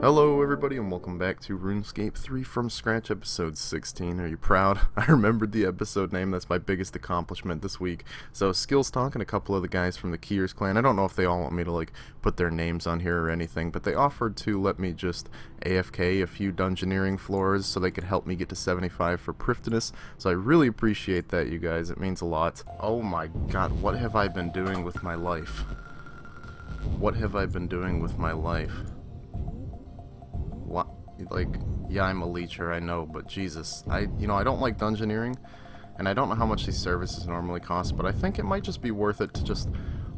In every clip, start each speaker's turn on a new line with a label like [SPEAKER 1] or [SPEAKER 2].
[SPEAKER 1] Hello everybody and welcome back to Runescape 3 from Scratch episode 16. Are you proud? I remembered the episode name. That's my biggest accomplishment this week. So Skills Talk and a couple of the guys from the Kiers clan. I don't know if they all want me to put their names on here or anything, but they offered to let me just AFK a few dungeoneering floors so they could help me get to 75 for Prifddinas. So I really appreciate that, you guys. It means a lot. Oh my god, what have I been doing with my life? What have I been doing with my life? What? Yeah, I'm a leecher, I know, but Jesus, I don't like dungeoneering, and I don't know how much these services normally cost, but I think it might just be worth it to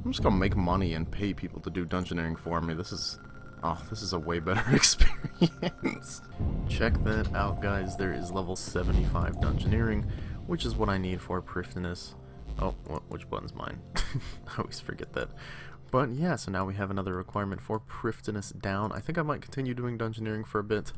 [SPEAKER 1] I'm just gonna make money and pay people to do dungeoneering for me. This is a way better experience. Check that out, guys. There is level 75 dungeoneering, which is what I need for Prifddinas. Oh, which button's mine? I always forget that. But yeah, so now we have another requirement for Prifddinas down. I think I might continue doing dungeoneering for a bit,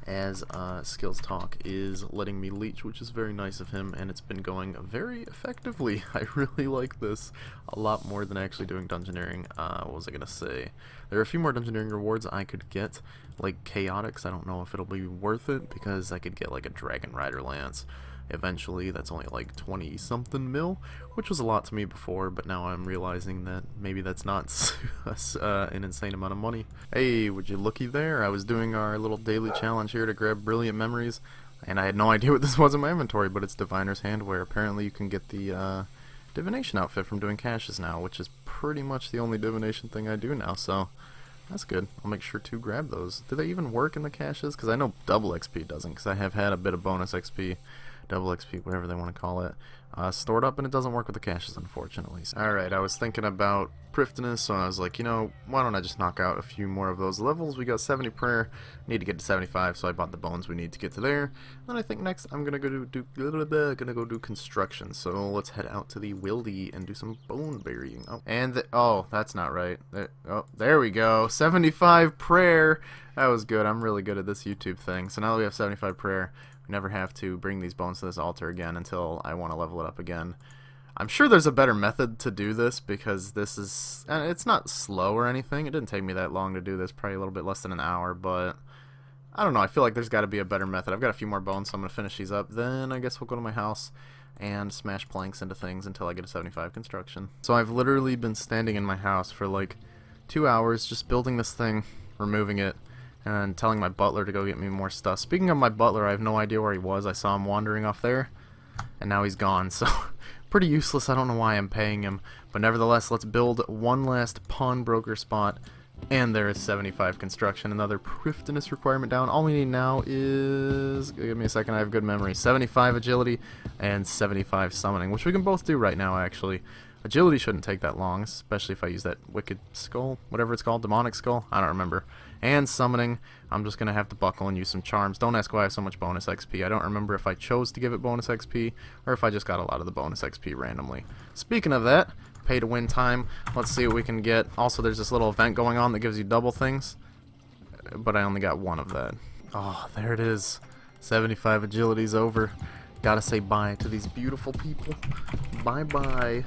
[SPEAKER 1] as Skills Talk is letting me leech, which is very nice of him, and it's been going very effectively. I really like this a lot more than actually doing dungeoneering. What was I gonna say? There are a few more dungeoneering rewards I could get, like Chaotix. I don't know if it'll be worth it, because I could get like a Dragon Rider Lance. Eventually, that's only like 20 something mil, which was a lot to me before, but now I'm realizing that maybe that's not an insane amount of money. Hey, would you looky there? I was doing our little daily challenge here to grab Brilliant Memories, and I had no idea what this was in my inventory, but it's Diviner's Handwear. Apparently you can get the divination outfit from doing caches now, which is pretty much the only divination thing I do now, so that's good. I'll make sure to grab those. Do they even work in the caches? Because I know double XP doesn't, because I have had a bit of bonus XP, double XP, whatever they want to call it, stored up, and it doesn't work with the caches, unfortunately. Alright, I was thinking about Prifddinas, so I was like, why don't I just knock out a few more of those levels? We got 70 prayer, need to get to 75, so I bought the bones we need to get to there. Then I think next I'm gonna go do construction, so let's head out to the Wildy and do some bone burying. Oh, that's not right. There we go, 75 prayer! That was good. I'm really good at this YouTube thing. So now that we have 75 prayer, never have to bring these bones to this altar again until I want to level it up again. I'm sure there's a better method to do this, because this is, it's not slow or anything. It didn't take me that long to do this, probably a little bit less than an hour, but I don't know, I feel like there's got to be a better method. I've got a few more bones, so I'm going to finish these up, then I guess we'll go to my house and smash planks into things until I get a 75 construction. So I've literally been standing in my house for like 2 hours just building this thing, removing it, and telling my butler to go get me more stuff. Speaking of my butler, I have no idea where he was. I saw him wandering off there, and now he's gone, so pretty useless. I don't know why I'm paying him, but nevertheless, let's build one last pawnbroker spot, and there is 75 construction. Another Prifddinas requirement down. All we need now is, give me a second, I have good memory, 75 agility and 75 summoning, which we can both do right now, actually. Agility shouldn't take that long, especially if I use that wicked skull, whatever it's called, demonic skull, I don't remember. And summoning, I'm just going to have to buckle and use some charms. Don't ask why I have so much bonus XP. I don't remember if I chose to give it bonus XP, or if I just got a lot of the bonus XP randomly. Speaking of that, pay to win time, let's see what we can get. Also, there's this little event going on that gives you double things, but I only got one of that. Oh, there it is. 75 agility's over. Gotta say bye to these beautiful people. Bye-bye.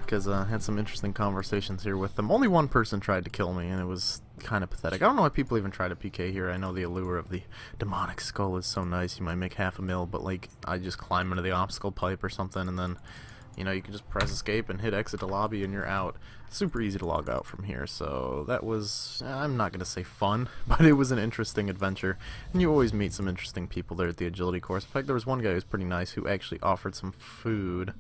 [SPEAKER 1] Because I had some interesting conversations here with them. Only one person tried to kill me, and it was kind of pathetic. I don't know why people even try to PK here. I know the allure of the demonic skull is so nice. You might make half a mil, but I just climb into the obstacle pipe or something, and then you can just press escape and hit exit to lobby, and you're out. Super easy to log out from here. So that was, I'm not gonna say fun, but it was an interesting adventure, and you always meet some interesting people there at the agility course. In fact, there was one guy who was pretty nice who actually offered some food.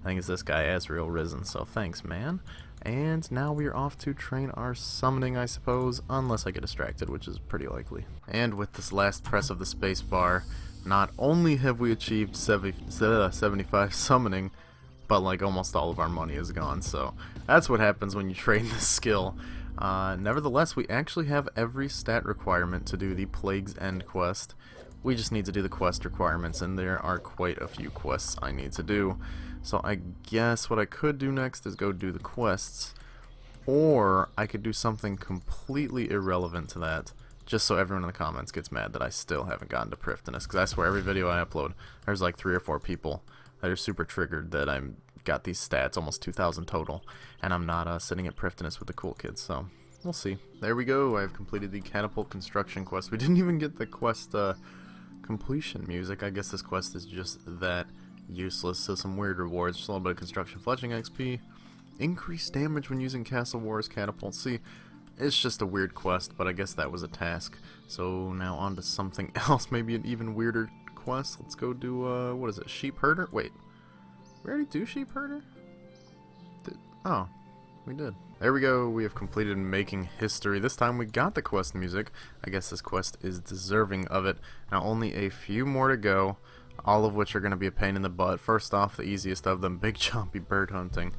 [SPEAKER 1] I think it's this guy, Azrael Risen, so thanks, man. And now we are off to train our summoning, I suppose, unless I get distracted, which is pretty likely. And with this last press of the space bar, not only have we achieved 75 summoning, but almost all of our money is gone, so that's what happens when you train this skill. Nevertheless, we actually have every stat requirement to do the Plague's End quest. We just need to do the quest requirements, and there are quite a few quests I need to do. So I guess what I could do next is go do the quests, or I could do something completely irrelevant to that, just so everyone in the comments gets mad that I still haven't gotten to Prifddinas, because I swear every video I upload, there's like 3 or 4 people that are super triggered that I'm got these stats, almost 2,000 total, and I'm not sitting at Prifddinas with the cool kids, so we'll see. There we go. I've completed the catapult construction quest. We didn't even get the quest completion music. I guess this quest is just that useless. So some weird rewards. Just a little bit of construction fletching XP. Increased damage when using Castle Wars catapult. See, it's just a weird quest, but I guess that was a task. So now on to something else. Maybe an even weirder quest. Let's go do, what is it? Sheep Herder? Wait. We already do Sheep Herder? Oh, we did. There we go. We have completed making history. This time we got the quest music. I guess this quest is deserving of it. Now only a few more to go, all of which are going to be a pain in the butt. First off, the easiest of them, big chompy bird hunting.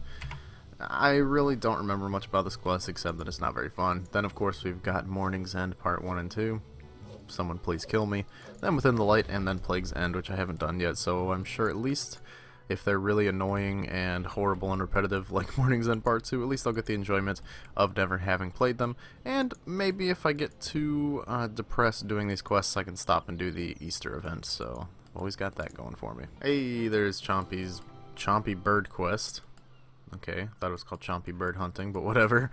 [SPEAKER 1] I really don't remember much about this quest except that it's not very fun. Then of course we've got Morning's End Part 1 and 2. Someone please kill me. Then Within the Light, and then Plague's End, which I haven't done yet, so I'm sure at least if they're really annoying and horrible and repetitive like Morning's End Part 2, at least I'll get the enjoyment of never having played them. And maybe if I get too depressed doing these quests, I can stop and do the Easter event, so always got that going for me. Hey, there's Chompy's Chompy Bird Quest. Okay, thought it was called Chompy Bird Hunting, but whatever.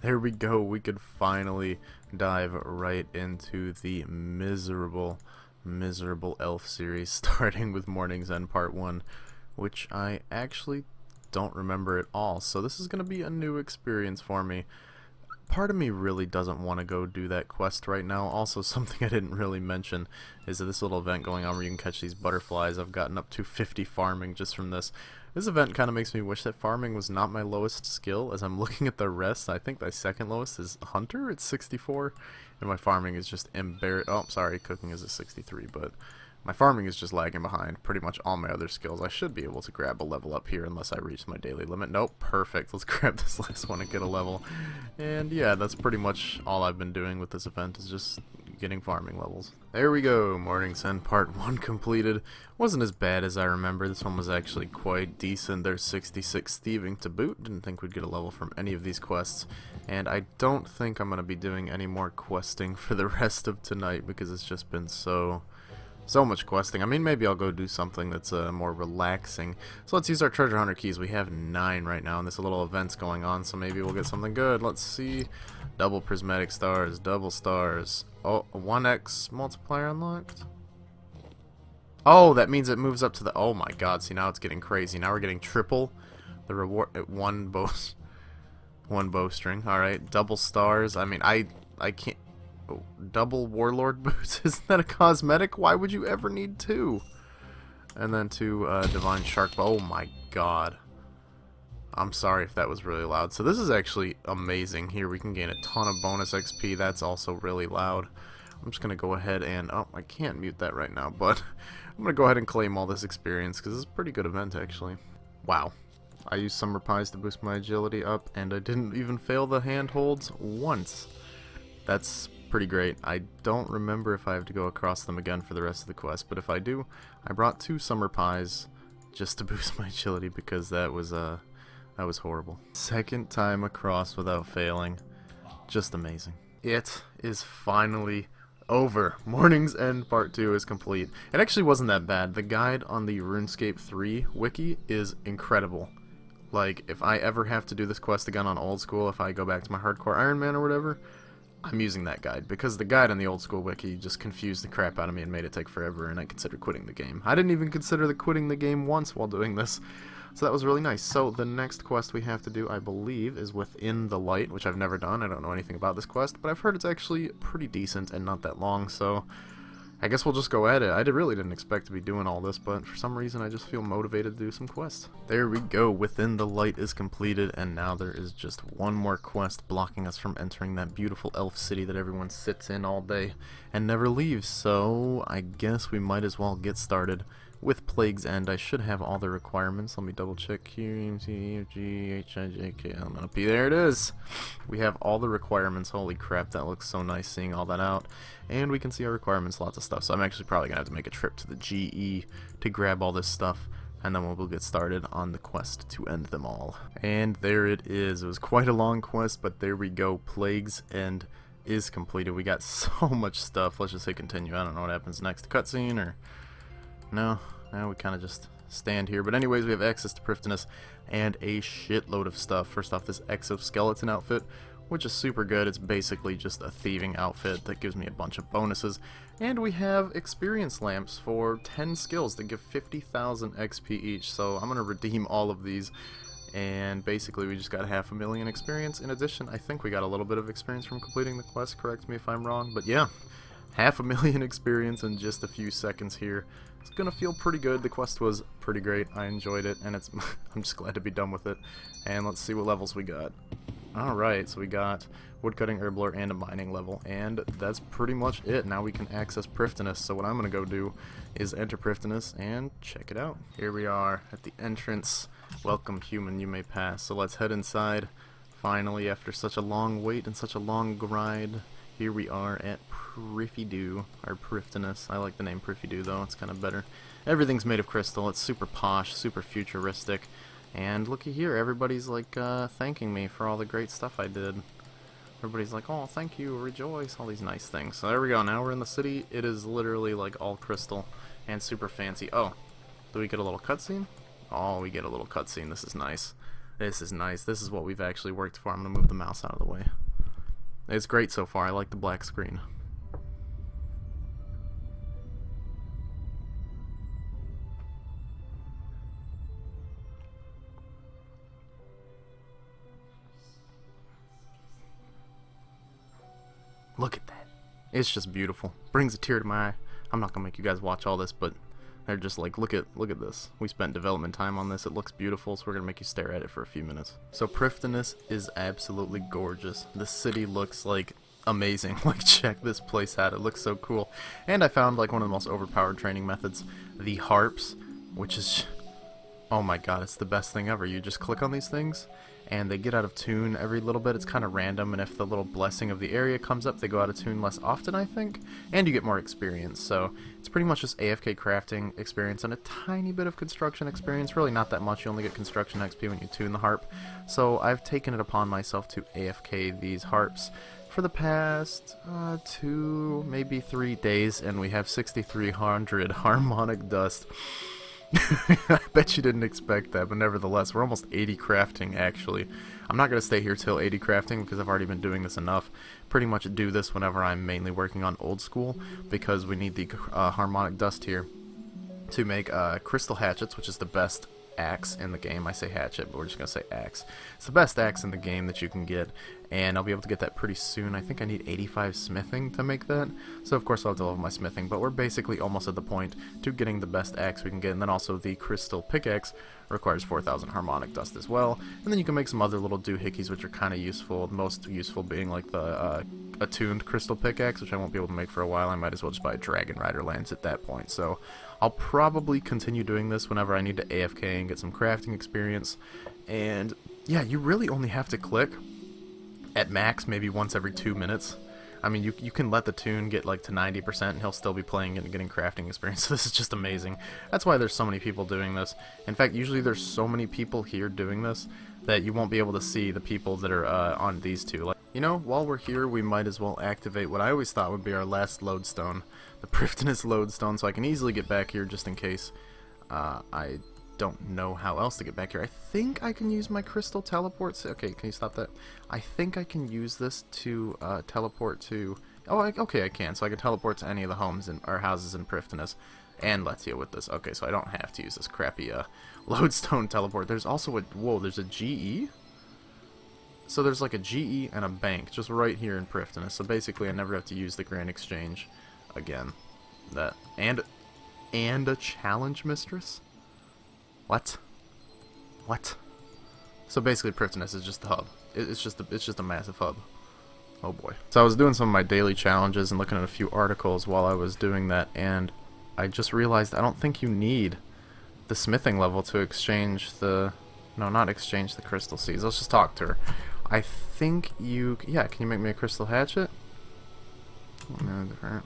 [SPEAKER 1] There we go. We could finally dive right into the miserable elf series, starting with Morning's End Part 1, which I actually don't remember at all. So this is going to be a new experience for me. Part of me really doesn't want to go do that quest right now. Also, something I didn't really mention is that this little event going on where you can catch these butterflies. I've gotten up to 50 farming just from this. This event kind of makes me wish that farming was not my lowest skill. As I'm looking at the rest, I think my second lowest is Hunter. It's 64. And my farming is just embarrassing. Oh, sorry, cooking is a 63, but my farming is just lagging behind pretty much all my other skills. I should be able to grab a level up here unless I reach my daily limit. Nope, perfect. Let's grab this last one and get a level. And yeah, that's pretty much all I've been doing with this event, is just getting farming levels. There we go. Morning's End Part 1 completed. Wasn't as bad as I remember. This one was actually quite decent. There's 66 thieving to boot. Didn't think we'd get a level from any of these quests. And I don't think I'm going to be doing any more questing for the rest of tonight because it's just been so much questing. I mean, maybe I'll go do something that's more relaxing. So let's use our treasure hunter keys. We have 9 right now, and there's a little events going on, so maybe we'll get something good. Let's see. Double prismatic stars, double stars. Oh, 1x multiplier unlocked. Oh, that means it moves up to the... Oh my god, see, now it's getting crazy. Now we're getting triple the reward at one bowstring. Alright, double stars. I mean, I can't... Oh, double warlord boots. Isn't that a cosmetic? Why would you ever need 2? And then 2 divine shark. Oh my god. I'm sorry if that was really loud. So this is actually amazing. Here we can gain a ton of bonus XP. That's also really loud. I'm just gonna go ahead and... Oh, I can't mute that right now, but I'm gonna go ahead and claim all this experience because this is a pretty good event actually. Wow. I used summer pies to boost my agility up, and I didn't even fail the handholds once. That's pretty great. I don't remember if I have to go across them again for the rest of the quest, but if I do, I brought 2 summer pies just to boost my agility because that was horrible. Second time across without failing. Just amazing. It is finally over. Morning's End Part 2 is complete. It actually wasn't that bad. The guide on the RuneScape 3 wiki is incredible. Like, if I ever have to do this quest again on old school, if I go back to my hardcore Iron Man or whatever, I'm using that guide, because the guide on the old school wiki just confused the crap out of me and made it take forever, and I considered quitting the game. I didn't even consider quitting the game once while doing this, so that was really nice. So the next quest we have to do, I believe, is Within the Light, which I've never done. I don't know anything about this quest, but I've heard it's actually pretty decent and not that long, so I guess we'll just go at it. I really didn't expect to be doing all this, but for some reason I just feel motivated to do some quests. There we go. Within the Light is completed, and now there is just one more quest blocking us from entering that beautiful elf city that everyone sits in all day and never leaves. So I guess we might as well get started with Plague's End. I should have all the requirements. Let me double check here. There it is. We have all the requirements. Holy crap, that looks so nice seeing all that out. And we can see our requirements, lots of stuff. So I'm actually probably going to have to make a trip to the GE to grab all this stuff, and then we'll get started on the quest to end them all. And there it is. It was quite a long quest, but there we go. Plague's End is completed. We got so much stuff. Let's just hit continue. I don't know what happens next. Cutscene or... No, we kind of just stand here. But anyways, we have access to Prifddinas and a shitload of stuff. First off, this exoskeleton outfit, which is super good. It's basically just a thieving outfit that gives me a bunch of bonuses. And we have experience lamps for 10 skills that give 50,000 XP each. So I'm going to redeem all of these. And basically we just got 500,000 experience. In addition, I think we got a little bit of experience from completing the quest. Correct me if I'm wrong. But yeah, 500,000 experience in just a few seconds here. It's going to feel pretty good. The quest was pretty great. I enjoyed it. And I'm just glad to be done with it. And let's see what levels we got. Alright, so we got woodcutting, herblore, and a mining level, and that's pretty much it. Now we can access Prifddinas, so what I'm going to go do is enter Prifddinas and check it out. Here we are at the entrance. Welcome, human, you may pass. So let's head inside. Finally, after such a long wait and such a long grind, here we are at Prifddinas, or Prifddinas. I like the name Prifddinas though, it's kind of better. Everything's made of crystal, it's super posh, super futuristic. And looky here, everybody's like thanking me for all the great stuff I did. Everybody's like, oh, thank you, rejoice, all these nice things. So there we go, now we're in the city. It is literally like all crystal and super fancy. Oh, do we get a little cutscene? Oh, we get a little cutscene. This is nice. This is nice. This is what we've actually worked for. I'm going to move the mouse out of the way. It's great so far. I like the black screen. Look at that. It's just beautiful. Brings a tear to my eye. I'm not gonna make you guys watch all this, but they're just like, look at this. We spent development time on this. It looks beautiful, so we're gonna make you stare at it for a few minutes. So Prifddinas is absolutely gorgeous. The city looks like amazing. Like, check this place out. It looks so cool. And I found like one of the most overpowered training methods, the harps, which is, oh my god, it's the best thing ever. You just click on these things and they get out of tune every little bit. It's kind of random, and if the little blessing of the area comes up, they go out of tune less often, I think, and you get more experience. So it's pretty much just AFK crafting experience and a tiny bit of construction experience. Really not that much. You only get construction XP when you tune the harp. So I've taken it upon myself to AFK these harps for the past 2, maybe 3 days, and we have 6,300 harmonic dust. I bet you didn't expect that, but nevertheless, we're almost 80 crafting, actually. I'm not going to stay here till 80 crafting, because I've already been doing this enough. Pretty much do this whenever I'm mainly working on old school, because we need the harmonic dust here to make crystal hatchets, which is the best axe in the game. I say hatchet, but we're just going to say axe. It's the best axe in the game that you can get, and I'll be able to get that pretty soon. I think I need 85 smithing to make that, so of course I'll have to level my smithing, but we're basically almost at the point to getting the best axe we can get. And then also the crystal pickaxe requires 4,000 harmonic dust as well, and then you can make some other little doohickeys which are kind of useful, the most useful being like the attuned crystal pickaxe, which I won't be able to make for a while. I might as well just buy a Dragon Rider lance at that point. So I'll probably continue doing this whenever I need to AFK and get some crafting experience. And yeah, you really only have to click at max maybe once every 2 minutes. I mean, you can let the tune get like to 90% and he'll still be playing it and getting crafting experience. So this is just amazing. That's why there's so many people doing this. In fact, usually there's so many people here doing this that you won't be able to see the people that are on these two. Like, you know, while we're here, we might as well activate what I always thought would be our last lodestone, the Prifddinas lodestone, so I can easily get back here just in case. I don't know how else to get back here. I think I can use my crystal teleport. Okay, can you stop that? I think I can use this to teleport to... Oh, okay, I can. So I can teleport to any of the homes or houses in Prifddinas. And Letia with this. Okay, so I don't have to use this crappy lodestone teleport. There's also a... Whoa, there's a GE? So there's like a GE and a bank just right here in Prifddinas. So basically I never have to use the Grand Exchange again. That and a challenge mistress? What? What? So basically Prifddinas is just the hub. It's just a massive hub. Oh boy. So I was doing some of my daily challenges and looking at a few articles while I was doing that, and I just realized I don't think you need the smithing level to exchange the... No, not exchange the crystal seeds. Let's just talk to her. I think you... Yeah, can you make me a crystal hatchet? No, different.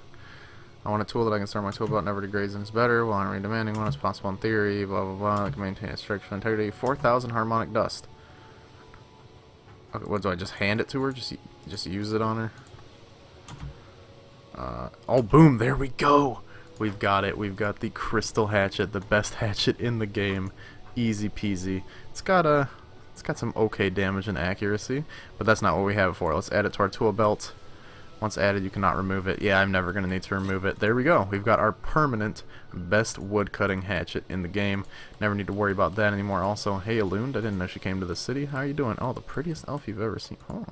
[SPEAKER 1] I want a tool that I can store my tool belt, never degrades and is better, while not demanding one is possible in theory, blah blah blah. I can maintain a structural integrity. 4,000 harmonic dust. Okay, what do I just hand it to her? Just use it on her? Oh, boom, there we go! We've got it. We've got the crystal hatchet, the best hatchet in the game. Easy peasy. It's got It's got some okay damage and accuracy, but that's not what we have it for. Let's add it to our tool belt. Once added, you cannot remove it. Yeah, I'm never going to need to remove it. There we go. We've got our permanent best woodcutting hatchet in the game. Never need to worry about that anymore. Also, hey, Alund, I didn't know she came to the city. How are you doing? Oh, the prettiest elf you've ever seen. Oh.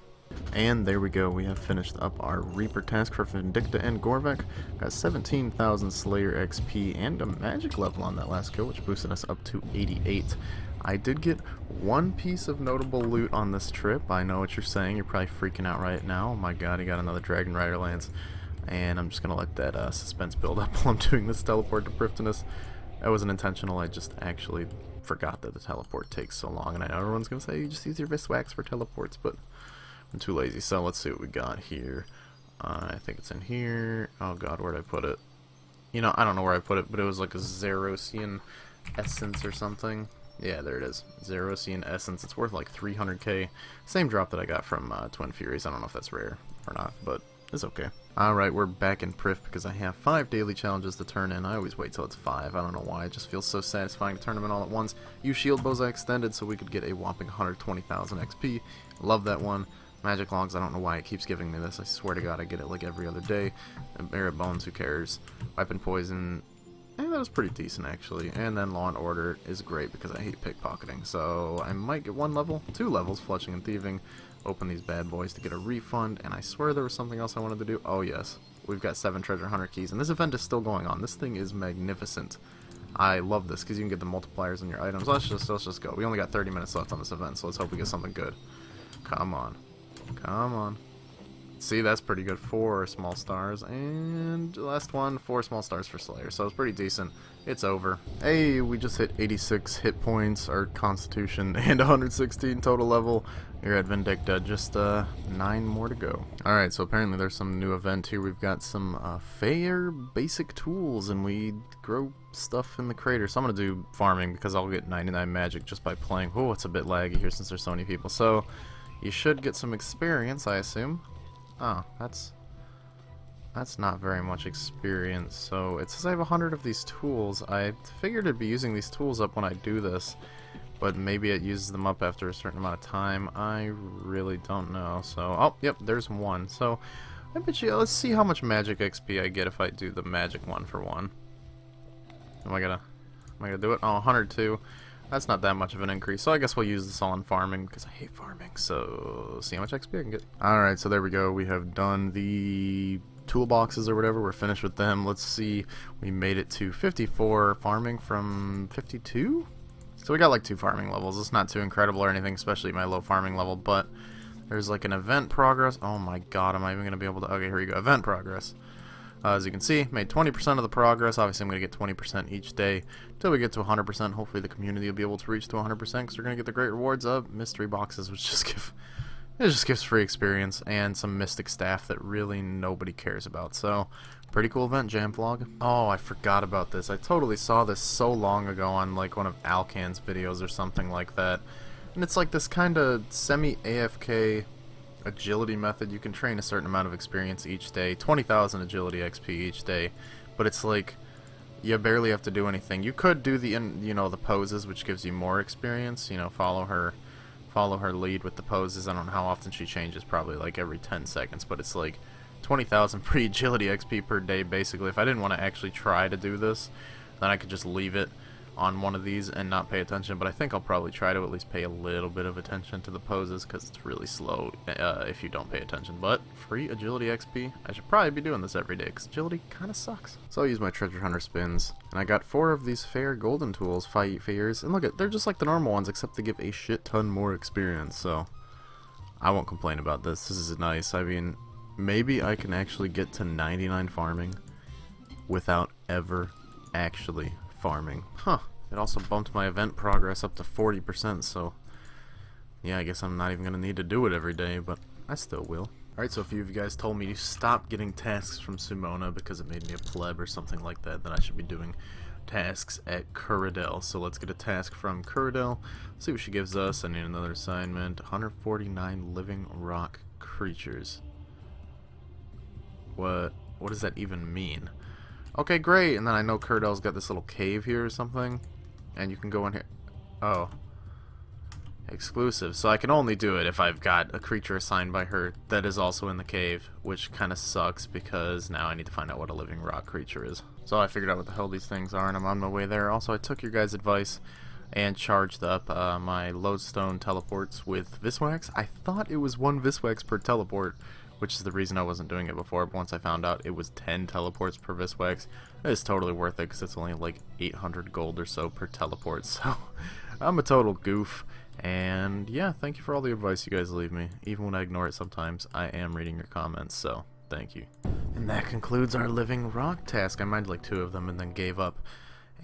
[SPEAKER 1] And there we go. We have finished up our Reaper task for Vindicta and Gorvek. Got 17,000 Slayer XP and a magic level on that last kill, which boosted us up to 88. I did get one piece of notable loot on this trip. I know what you're saying. You're probably freaking out right now. Oh my god, he got another Dragon Rider lance. And I'm just going to let that suspense build up while I'm doing this teleport to Prifddinas. That wasn't intentional. I just actually forgot that the teleport takes so long. And I know everyone's going to say, you just use your Viswax for teleports, but I'm too lazy. So let's see what we got here. I think it's in here. Oh god, where'd I put it? You know, I don't know where I put it, but it was like a Zerosian essence or something. Yeah, there it is. Zerosian Essence. It's worth like 300k. Same drop that I got from Twin Furies. I don't know if that's rare or not, but it's okay. Alright, we're back in Prif because I have 5 daily challenges to turn in. I always wait till it's 5. I don't know why. It just feels so satisfying to turn them in all at once. Use Shield Bows I extended so we could get a whopping 120,000 XP. Love that one. Magic Logs, I don't know why it keeps giving me this. I swear to god I get it like every other day. And Barret Bones, who cares? Weapon Poison. That was pretty decent actually, and then Law and Order is great because I hate pickpocketing, so I might get 1 level, 2 levels, Fletching and Thieving, open these bad boys to get a refund, and I swear there was something else I wanted to do. Oh yes, we've got 7 treasure hunter keys, and this event is still going on. This thing is magnificent. I love this because you can get the multipliers on your items. Let's just go. We only got 30 minutes left on this event, so let's hope we get something good. Come on. Come on. See, that's pretty good. 4 small stars, and last one, 4 small stars for Slayer, so it's pretty decent. It's over. Hey, we just hit 86 hit points, our constitution, and 116 total level. You're at Vindicta, just 9 more to go. Alright, so apparently there's some new event here. We've got some fair basic tools, and we grow stuff in the crater. So I'm going to do farming, because I'll get 99 magic just by playing. Oh, it's a bit laggy here since there's so many people. So, you should get some experience, I assume. Oh, that's not very much experience. So it says I have 100 of these tools. I figured I'd be using these tools up when I do this, but maybe it uses them up after a certain amount of time. I really don't know. So, oh, yep, there's one. So I bet you, let's see how much magic XP I get if I do the magic one for one. Am I gonna do it? Oh, 102. That's not that much of an increase, so I guess we'll use this all in farming, because I hate farming, so see how much XP I can get. Alright, so there we go, we have done the toolboxes or whatever, we're finished with them. Let's see, we made it to 54 farming from 52? So we got like 2 farming levels. It's not too incredible or anything, especially my low farming level, but there's like an event progress. Oh my god, am I even going to be able to... Okay, here we go, event progress. As you can see, made 20% of the progress. Obviously, I'm going to get 20% each day until we get to 100%. Hopefully, the community will be able to reach to 100% because we're going to get the great rewards of mystery boxes, which just gives free experience and some mystic staff that really nobody cares about. So, pretty cool event, Jam Vlog. Oh, I forgot about this. I totally saw this so long ago on like one of Alcan's videos or something like that. And it's like this kind of semi-AFK agility method. You can train a certain amount of experience each day, 20,000 agility XP each day, but it's like you barely have to do anything. You could do the the poses, which gives you more experience. Follow her lead with the poses. I don't know how often she changes, probably like every 10 seconds, but it's like 20,000 free agility XP per day basically. If I didn't want to actually try to do this, then I could just leave it on one of these and not pay attention, but I think I'll probably try to at least pay a little bit of attention to the poses because it's really slow if you don't pay attention. But free agility XP, I should probably be doing this every day because agility kind of sucks. So I'll use my treasure hunter spins, and I got 4 of these fair golden tools, fight fairs, and look at, they're just like the normal ones except they give a shit ton more experience, so I won't complain about this. This is nice. I mean, maybe I can actually get to 99 farming without ever actually farming. Huh. It also bumped my event progress up to 40%, so yeah, I guess I'm not even going to need to do it every day, but I still will. Alright, so a few of you guys told me to stop getting tasks from Simona because it made me a pleb or something like that, that I should be doing tasks at Kuradel. So let's get a task from Kuradel, see what she gives us. I need another assignment. 149 living rock creatures. What does that even mean? Okay, great, and then I know Kurdel's got this little cave here or something, and you can go in here. Oh. Exclusive, so I can only do it if I've got a creature assigned by her that is also in the cave, which kind of sucks because now I need to find out what a living rock creature is. So I figured out what the hell these things are, and I'm on my way there. Also, I took your guys' advice and charged up my lodestone teleports with Viswax. I thought it was 1 Viswax per teleport, which is the reason I wasn't doing it before, but once I found out it was 10 teleports per Viswax, it's totally worth it because it's only like 800 gold or so per teleport, so I'm a total goof. And yeah, thank you for all the advice you guys leave me. Even when I ignore it sometimes, I am reading your comments, so thank you. And that concludes our living rock task. I mined like 2 of them and then gave up.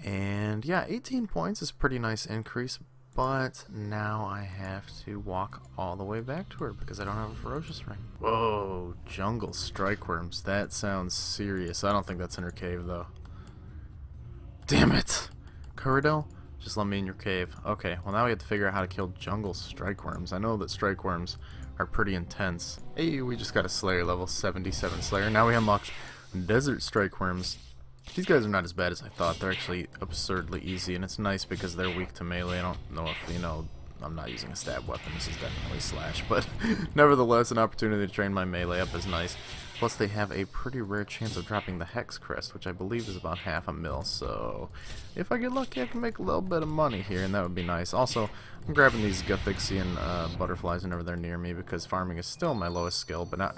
[SPEAKER 1] And yeah, 18 points is a pretty nice increase, but now I have to walk all the way back to her because I don't have a ferocious ring. Whoa, jungle strikeworms. That sounds serious. I don't think that's in her cave though. Damn it! Curadel? Just let me in your cave. Okay, well now we have to figure out how to kill jungle strikeworms. I know that strikeworms are pretty intense. Hey, we just got a Slayer, level 77 Slayer. Now we unlocked desert strikeworms. These guys are not as bad as I thought. They're actually absurdly easy, and it's nice because they're weak to melee. I don't know if, you know, I'm not using a stab weapon. This is definitely slash, but nevertheless, an opportunity to train my melee up is nice. Plus, they have a pretty rare chance of dropping the Hex Crest, which I believe is about 1/2 mil, so if I get lucky, I can make a little bit of money here, and that would be nice. Also, I'm grabbing these Guthixian butterflies whenever they're near me, because farming is still my lowest skill, but not...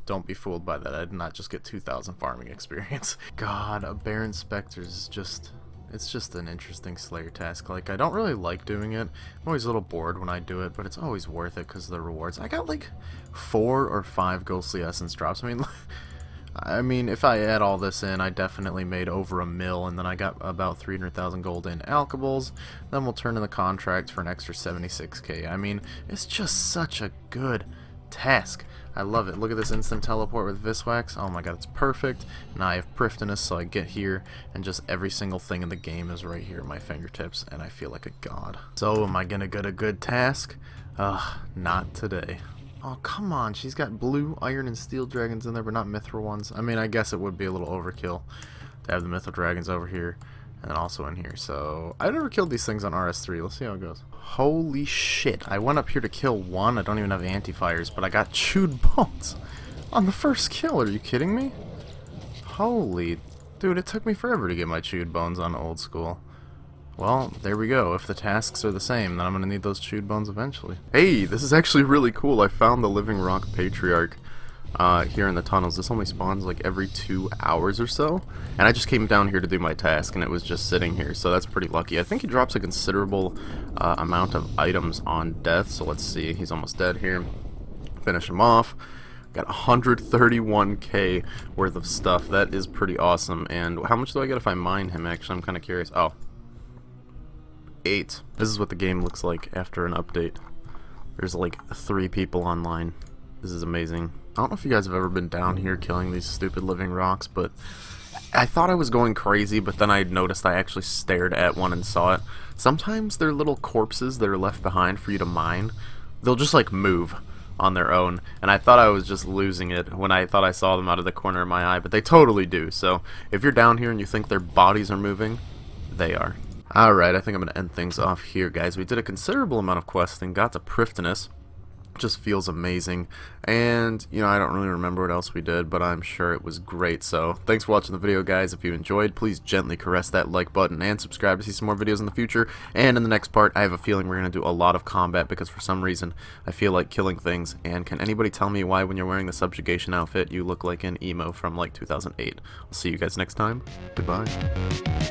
[SPEAKER 1] don't be fooled by that. I did not just get 2,000 farming experience. God, a Baron Spectres is just... it's just an interesting Slayer task. Like, I don't really like doing it. I'm always a little bored when I do it, but it's always worth it because of the rewards. I got like 4 or 5 Ghostly Essence drops. I mean, if I add all this in, I definitely made over 1 mil, and then I got about 300,000 gold in alchables. Then we'll turn in the contract for an extra 76k. I mean, it's just such a good task. I love it. Look at this instant teleport with Viswax. Oh my god, it's perfect. Now I have Prifddinas, so I get here, and just every single thing in the game is right here at my fingertips, and I feel like a god. So, am I gonna get a good task? Not today. Oh, come on. She's got blue, iron, and steel dragons in there, but not mithril ones. I mean, I guess it would be a little overkill to have the mithril dragons over here, and also in here. So, I never killed these things on RS3. Let's see how it goes. Holy shit. I went up here to kill one. I don't even have anti-fires, but I got chewed bones on the first kill. Are you kidding me? Holy... dude, it took me forever to get my chewed bones on old school. Well, there we go. If the tasks are the same, then I'm going to need those chewed bones eventually. Hey, this is actually really cool. I found the Living Rock Patriarch here in the tunnels. This only spawns like every 2 hours or so, and I just came down here to do my task, and it was just sitting here, so that's pretty lucky. I think he drops a considerable amount of items on death, so let's see. He's almost dead here. Finish him off. Got 131k worth of stuff. That is pretty awesome. And how much do I get if I mine him? Actually, I'm kind of curious. Oh, 8. This is what the game looks like after an update. There's like 3 people online. This is amazing. I don't know if you guys have ever been down here killing these stupid living rocks, but I thought I was going crazy, but then I noticed I actually stared at one and saw it. Sometimes they're little corpses that are left behind for you to mine. They'll just like move on their own, and I thought I was just losing it when I thought I saw them out of the corner of my eye, but they totally do. So if you're down here and you think their bodies are moving, they are. Alright, I think I'm going to end things off here, guys. We did a considerable amount of questing, got to Prifddinas. Just feels amazing, and you know, I don't really remember what else we did, but I'm sure it was great. So thanks for watching the video, guys. If you enjoyed, please gently caress that like button and subscribe to see some more videos in the future. And in the next part, I have a feeling we're going to do a lot of combat, because for some reason I feel like killing things. And can anybody tell me why when you're wearing the subjugation outfit you look like an emo from like 2008? I'll see you guys next time. Goodbye.